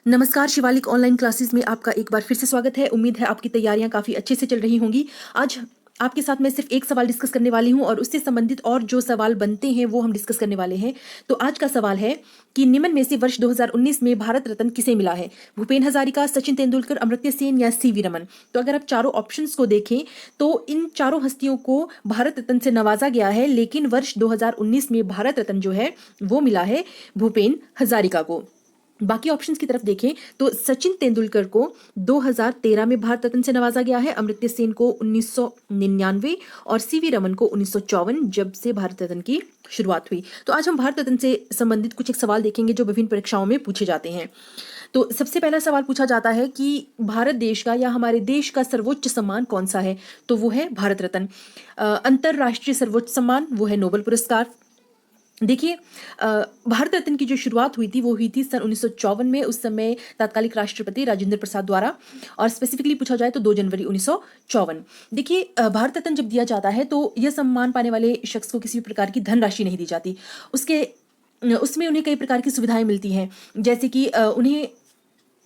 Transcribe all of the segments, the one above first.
नमस्कार, Shivalik online classes में आपका एक बार फिर से स्वागत है। उम्मीद है आपकी तैयारियां काफ़ी अच्छे से चल रही होंगी। आज आपके साथ मैं सिर्फ एक सवाल डिस्कस करने वाली हूं और उससे संबंधित और जो सवाल बनते हैं वो हम डिस्कस करने वाले हैं। तो आज का सवाल है कि निम्न में से वर्ष 2019 में भारत रत्न किसे मिला है? भूपेन हजारिका, सचिन तेंदुलकर, अमर्त्य सेन या सीवी रमन? तो अगर आप चारों ऑप्शंस को देखें तो इन चारों हस्तियों को भारत रत्न से नवाजा गया है, लेकिन वर्ष 2019 में भारत रत्न जो है वो मिला है भूपेन हजारिका को। बाकी ऑप्शंस की तरफ देखें तो सचिन तेंदुलकर को 2013 में भारत रत्न से नवाजा गया है, अमर्त्य सेन को 1999 और सीवी रमन को 1954, जब से भारत रत्न की शुरुआत हुई। तो आज हम भारत रत्न से संबंधित कुछ एक सवाल देखेंगे जो विभिन्न परीक्षाओं में पूछे जाते हैं। तो सबसे पहला सवाल पूछा जाता है कि भारत देश का या हमारे देश का सर्वोच्च सम्मान कौन सा है? तो वो है भारत रत्न। अंतरराष्ट्रीय सर्वोच्च सम्मान वो है नोबेल पुरस्कार। देखिए, भारत रत्न की जो शुरुआत हुई थी सन 1954 में। उस समय तत्कालिक राष्ट्रपति राजेंद्र प्रसाद द्वारा, और स्पेसिफिकली पूछा जाए तो 2 जनवरी 1954। देखिए, भारत रत्न जब दिया जाता है तो यह सम्मान पाने वाले शख्स को किसी भी प्रकार की धनराशि नहीं दी जाती। उसमें उन्हें कई प्रकार की सुविधाएं मिलती हैं, जैसे कि उन्हें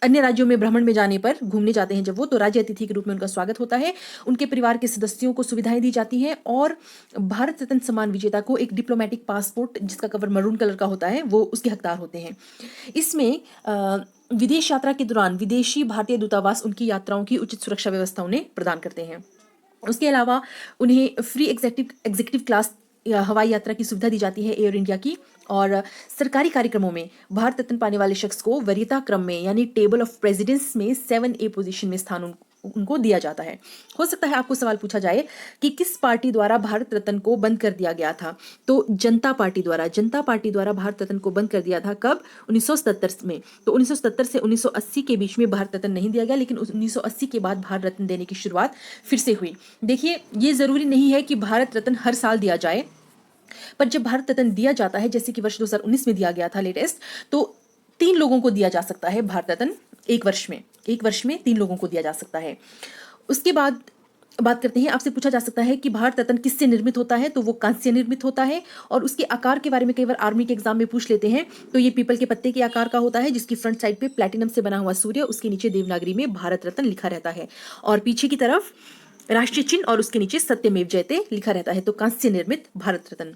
अन्य राज्यों में भ्रमण में जाने पर, घूमने जाते हैं जब वो, तो राज्य अतिथि के रूप में उनका स्वागत होता है। उनके परिवार के सदस्यों को सुविधाएं दी जाती हैं और भारत रत्न सम्मान विजेता को एक डिप्लोमेटिक पासपोर्ट जिसका कवर मरून कलर का होता है वो उसके हकदार होते हैं। इसमें विदेश यात्रा के दौरान विदेशी भारतीय दूतावास उनकी यात्राओं की उचित सुरक्षा व्यवस्था उन्हें प्रदान करते हैं। उसके अलावा उन्हें फ्री एग्जीक्यूटिव क्लास या हवाई यात्रा की सुविधा दी जाती है एयर इंडिया की। और सरकारी कार्यक्रमों में भारत रत्न पाने वाले शख्स को वरीयता क्रम में यानी टेबल ऑफ प्रेसिडेंट्स में 7A पोजीशन में स्थान उनको दिया जाता है। हो सकता है आपको सवाल पूछा जाए कि किस पार्टी द्वारा भारत रत्न को बंद कर दिया गया था? तो जनता पार्टी द्वारा भारत रत्न को बंद कर दिया था। कब? 1977 में। तो 1977 से 1980 के बीच में भारत रत्न नहीं दिया गया, लेकिन 1980 के बाद भारत रत्न देने की शुरुआत फिर से हुई। देखिए, ये जरूरी नहीं है कि भारत रत्न हर साल दिया जाए, पर जब भारत रत्न दिया जाता है, जैसे कि वर्ष 2019 में दिया गया था लेटेस्ट, तो 3 लोगों को दिया जा सकता है भारत रत्न एक वर्ष में 3 लोगों को दिया जा सकता है। उसके बाद बात करते हैं, आपसे पूछा जा सकता है कि भारत रत्न किससे निर्मित होता है? तो वो कांस्य से निर्मित होता है। और उसके आकार के बारे में कई बार आर्मी के एग्जाम में पूछ लेते हैं। तो ये पीपल के पत्ते के आकार का होता है, जिसकी फ्रंट साइड पे प्लैटिनम से बना हुआ सूर्य, उसके नीचे देवनागरी में भारत रत्न लिखा रहता है, और पीछे की तरफ राष्ट्रीय चिन्ह और उसके नीचे सत्यमेव जयते लिखा रहता है। तो कांस्य निर्मित भारत रत्न।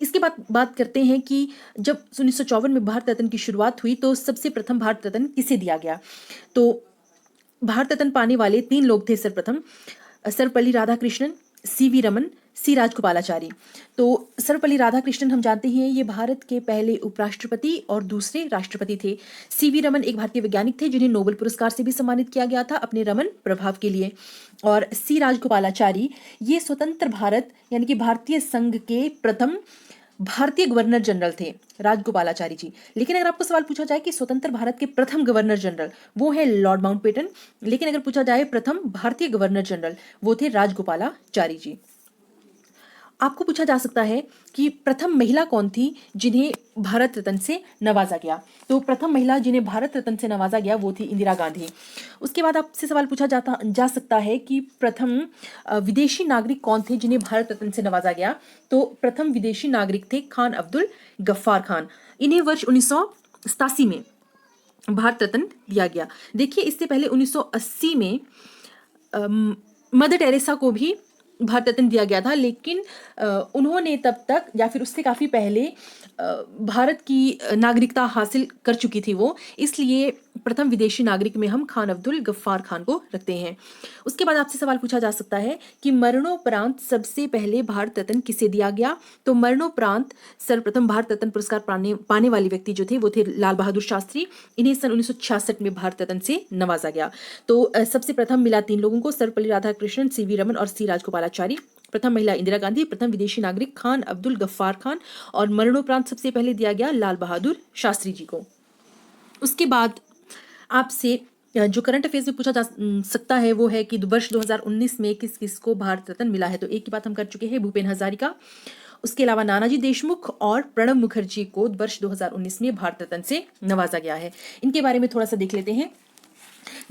इसके बाद बात करते हैं कि जब 1954 में भारत रत्न की शुरुआत हुई तो सबसे प्रथम भारत रत्न किसे दिया गया? तो भारत रत्न पाने वाले 3 लोग थे सर्वप्रथम, सर्वपल्ली राधाकृष्णन, सीवी रमन, सी राजगोपालाचारी। तो सर्वपल्ली राधाकृष्णन हम जानते हैं ये भारत के पहले उपराष्ट्रपति और दूसरे राष्ट्रपति थे। सीवी रमन एक भारतीय वैज्ञानिक थे जिन्हें नोबेल पुरस्कार से भी सम्मानित किया गया था अपने रमन प्रभाव के लिए। और सी राजगोपालाचारी ये स्वतंत्र भारत यानी कि भारतीय संघ के प्रथम भारतीय गवर्नर जनरल थे, राजगोपालाचारी जी। लेकिन अगर आपको सवाल पूछा जाए कि स्वतंत्र भारत के प्रथम गवर्नर जनरल, वो है लॉर्ड माउंटबेटन। लेकिन अगर पूछा जाए प्रथम भारतीय गवर्नर जनरल, वो थे राजगोपालाचारी जी। आपको पूछा जा सकता है कि प्रथम महिला कौन थी जिन्हें भारत रत्न से नवाजा गया? तो प्रथम महिला जिन्हें भारत रत्न से नवाजा गया वो थी इंदिरा गांधी। उसके बाद आपसे सवाल पूछा जा सकता है कि प्रथम विदेशी नागरिक कौन थे जिन्हें भारत रत्न से नवाजा गया? तो प्रथम विदेशी नागरिक थे खान अब्दुल गफ्फार खान। इन्हें वर्ष 1987 में भारत रत्न दिया गया। देखिए, इससे पहले 1980 में मदर टेरेसा को भी भारत रत्न दिया गया था, लेकिन उन्होंने तब तक या फिर उससे काफ़ी पहले भारत की नागरिकता हासिल कर चुकी थी वो, इसलिए प्रथम विदेशी नागरिक में हम खान अब्दुल गफ्फार खान को रखते हैं। उसके बाद आपसे सवाल पूछा जा सकता है कि मरणोपरांत सबसे पहले भारत रत्न किसे दिया गया? तो मरणोपरांत सर्वप्रथम भारत रत्न पुरस्कार पाने वाले व्यक्ति जो थे वो थे लाल बहादुर शास्त्री। इन्हें सन 1966 में भारत रत्न से नवाजा गया। तो सबसे प्रथम मिला 3 लोगों को, सर्वपल्ली राधाकृष्णन, सीवी रमन और सी राजगोपालाचारी। प्रथम महिला इंदिरा गांधी, प्रथम विदेशी नागरिक खान अब्दुल गफ्फार खान, और मरणोपरांत सबसे पहले दिया गया लाल बहादुर शास्त्री जी को। उसके बाद आपसे जो करंट अफेयर्स में पूछा जा सकता है वो है कि वर्ष 2019 में किस किस को भारत रत्न मिला है? तो एक की बात हम कर चुके हैं, भूपेन हजारिका। उसके अलावा नानाजी देशमुख और प्रणब मुखर्जी को वर्ष 2019 में भारत रत्न से नवाजा गया है। इनके बारे में थोड़ा सा देख लेते हैं।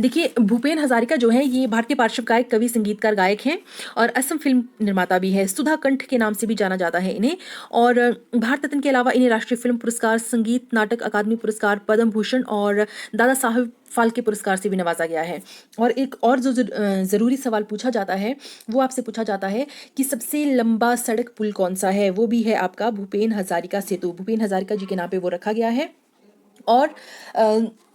देखिए, भूपेन हज़ारिका जो हैं ये भारतीय पार्श्व गायक, कवि, संगीतकार, गायक हैं और असम फिल्म निर्माता भी है। सुधा कंठ के नाम से भी जाना जाता है इन्हें। और भारत रत्न के अलावा इन्हें राष्ट्रीय फिल्म पुरस्कार, संगीत नाटक अकादमी पुरस्कार, पद्म भूषण और दादा साहब फाल्के पुरस्कार से भी नवाजा गया है। और एक और जो ज़रूरी सवाल पूछा जाता है वो आपसे पूछा जाता है कि सबसे लंबा सड़क पुल कौन सा है, वो भी है आपका भूपेन हज़ारिका सेतु। भूपेन हज़ारिका जी के नाम पे वो रखा गया है। और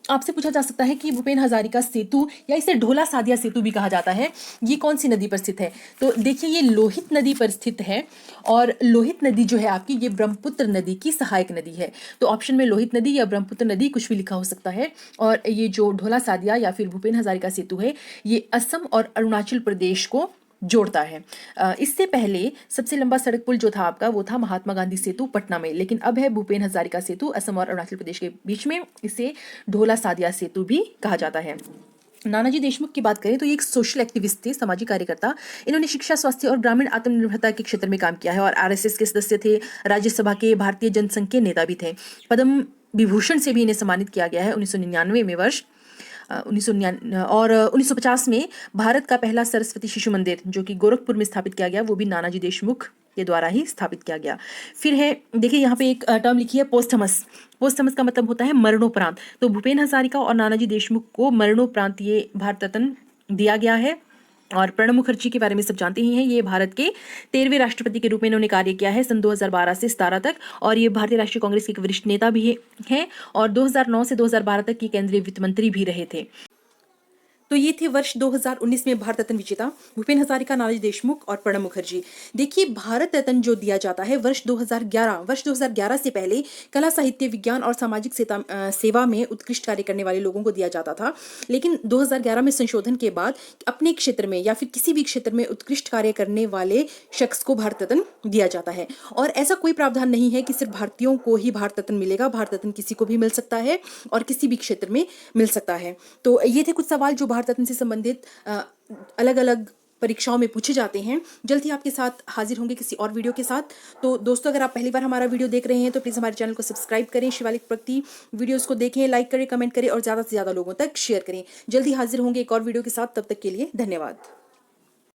आपसे पूछा जा सकता है कि भूपेन हज़ारिका सेतु या इसे ढोला सादिया सेतु भी कहा जाता है, ये कौन सी नदी पर स्थित है? तो देखिए, ये लोहित नदी पर स्थित है। और लोहित नदी जो है आपकी, ये ब्रह्मपुत्र नदी की सहायक नदी है। तो ऑप्शन में लोहित नदी या ब्रह्मपुत्र नदी कुछ भी लिखा हो सकता है। और ये जो ढोला सादिया या फिर भूपेन हज़ारिका सेतु है, ये असम और अरुणाचल प्रदेश को जोड़ता है। इससे पहले सबसे लंबा सड़क पुल जो था आपका, वो था महात्मा गांधी सेतु पटना में, लेकिन अब है भूपेन हज़ारिका सेतु असम और अरुणाचल प्रदेश के बीच में। इसे ढोला सादिया सेतु भी कहा जाता है। नानाजी देशमुख की बात करें तो ये एक सोशल एक्टिविस्ट थे, सामाजिक कार्यकर्ता। इन्होंने शिक्षा, स्वास्थ्य और ग्रामीण आत्मनिर्भरता के क्षेत्र में काम किया है और आरएसएस के सदस्य थे, राज्यसभा के भारतीय जनसंघ के नेता भी थे। पद्म विभूषण से भी इन्हें सम्मानित किया गया है 1999 में वर्ष 1999 और 1950 में भारत का पहला सरस्वती शिशु मंदिर जो कि गोरखपुर में स्थापित किया गया, वो भी नानाजी देशमुख के द्वारा ही स्थापित किया गया। फिर है, देखिए यहाँ पे एक टर्म लिखी है पोस्टमस। पोस्टमस का मतलब होता है मरणोपरांत। तो भूपेन हज़ारिका और नानाजी देशमुख को मरणोपरांत ये भारत रत्न दिया गया है। और प्रणब मुखर्जी के बारे में सब जानते ही हैं, ये भारत के 13वें राष्ट्रपति के रूप में इन्होंने कार्य किया है सन 2012 से 17 तक। और ये भारतीय राष्ट्रीय कांग्रेस के एक वरिष्ठ नेता भी हैं और 2009 से 2012 तक की केंद्रीय वित्त मंत्री भी रहे थे। तो ये थे वर्ष 2019 में भारत रत्न विजेता भूपेन हज़ारिका, नानाजी देशमुख और प्रणब मुखर्जी। देखिए, भारत रत्न जो दिया जाता है वर्ष 2011 से पहले कला, साहित्य, विज्ञान और सामाजिक सेवा में उत्कृष्ट कार्य करने वाले लोगों को दिया जाता था। लेकिन 2011 में संशोधन के बाद अपने क्षेत्र में या फिर किसी भी क्षेत्र में उत्कृष्ट कार्य करने वाले शख्स को भारत रत्न दिया जाता है। और ऐसा कोई प्रावधान नहीं है कि सिर्फ भारतीयों को ही भारत रत्न मिलेगा। भारत रत्न किसी को भी मिल सकता है और किसी भी क्षेत्र में मिल सकता है। तो ये थे कुछ सवाल जो भारत रत्न से संबंधित अलग अलग परीक्षाओं में पूछे जाते हैं। जल्द ही आपके साथ हाजिर होंगे किसी और वीडियो के साथ। तो दोस्तों, अगर आप पहली बार हमारा वीडियो देख रहे हैं तो प्लीज़ हमारे चैनल को सब्सक्राइब करें, शिवालिक प्रगति वीडियोस को देखें, लाइक करें, कमेंट करें और ज़्यादा से ज़्यादा लोगों तक शेयर करें। जल्द ही हाजिर होंगे एक और वीडियो के साथ। तब तक के लिए धन्यवाद।